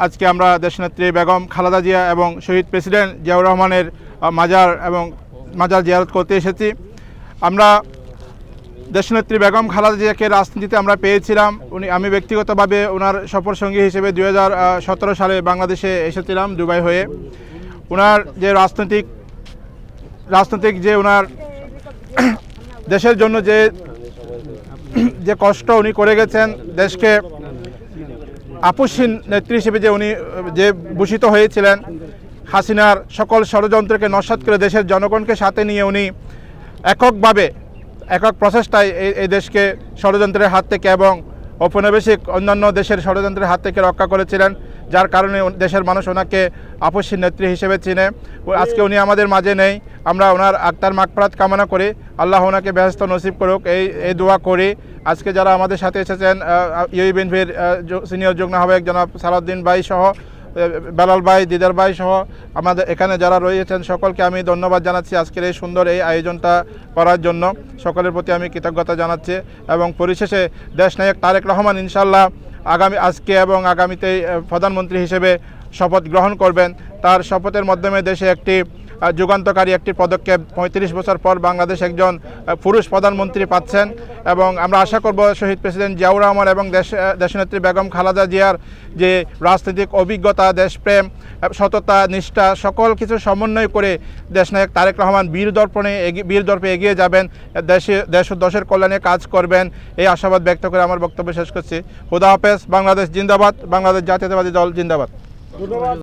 আজকে আমরা দেশনেত্রী বেগম খালেদা জিয়া এবং শহীদ প্রেসিডেন্ট জিয়াউর রহমানের মাজার জিয়ারত করতে এসেছি। আমরা দেশনেত্রী বেগম খালেদা জিয়াকে রাজনীতিতে আমরা পেয়েছিলাম। আমি ব্যক্তিগতভাবে ওনার সফর সঙ্গী হিসেবে 2017 সালে বাংলাদেশে এসেছিলাম দুবাই হয়ে। ওনার যে রাজনৈতিক যে ওনার দেশের জন্য যে কষ্ট উনি করে গেছেন, দেশকে আপসহীন নেত্রী হিসেবে উনি ভূষিত হয়েছিলেন, হাসিনার সকল ষড়যন্ত্রকে নস্যাৎ করে দেশের জনগণকে সাথে নিয়ে উনি একক প্রচেষ্টায় এই দেশকে ষড়যন্ত্রের হাত থেকে এবং ঔপনিবেশিক অন্যান্য দেশের ষড়যন্ত্রের হাত থেকে রক্ষা করেছিলেন, যার কারণে দেশের মানুষ ওনাকে আপসহীন নেত্রী হিসেবে চিনে। আজকে উনি আমাদের মাঝে নেই। আমরা ওনার আত্মার মাগফিরাত কামনা করি, আল্লাহ ওনাকে বেহেশত নসিব করুক, এই দোয়া করি। আজকে যারা আমাদের সাথে এসেছেন, বিএনপির সিনিয়র যুগ্ম আহ্বায়ক জনাব সালাউদ্দিন ভাই সহ, বেলাল ভাই, দিদার ভাই সহ আমাদের এখানে যারা রয়েছেন সকলকে আমি ধন্যবাদ জানাচ্ছি আজকের এই সুন্দর এই আয়োজনটা করার জন্য। সকলের প্রতি আমি কৃতজ্ঞতা জানাচ্ছি এবং পরিশেষে দেশনায়ক তারেক রহমান ইনশাআল্লাহ আজকে এবং আগামীতে প্রধানমন্ত্রী হিসেবে শপথ গ্রহণ করবেন। তার শপথের মাধ্যমে দেশে একটি যুগান্তকারী একটি পদক্ষেপ, 35 বছর পর বাংলাদেশ একজন পুরুষ প্রধানমন্ত্রী পাচ্ছেন এবং আমরা আশা করব শহীদ প্রেসিডেন্ট জিয়াউর রহমান এবং দেশনেত্রী বেগম খালেদা জিয়ার যে রাজনৈতিক অভিজ্ঞতা, দেশপ্রেম, সততা, নিষ্ঠা সকল কিছু সমন্বয় করে দেশনায়ক তারেক রহমান বীরদর্পে এগিয়ে যাবেন, দেশ ও দেশের কল্যাণে কাজ করবেন, এই আশাবাদ ব্যক্ত করে আমার বক্তব্য শেষ করছি। খুদা হাফেজ। বাংলাদেশ জিন্দাবাদ। বাংলাদেশ জাতীয়তাবাদী দল জিন্দাবাদ।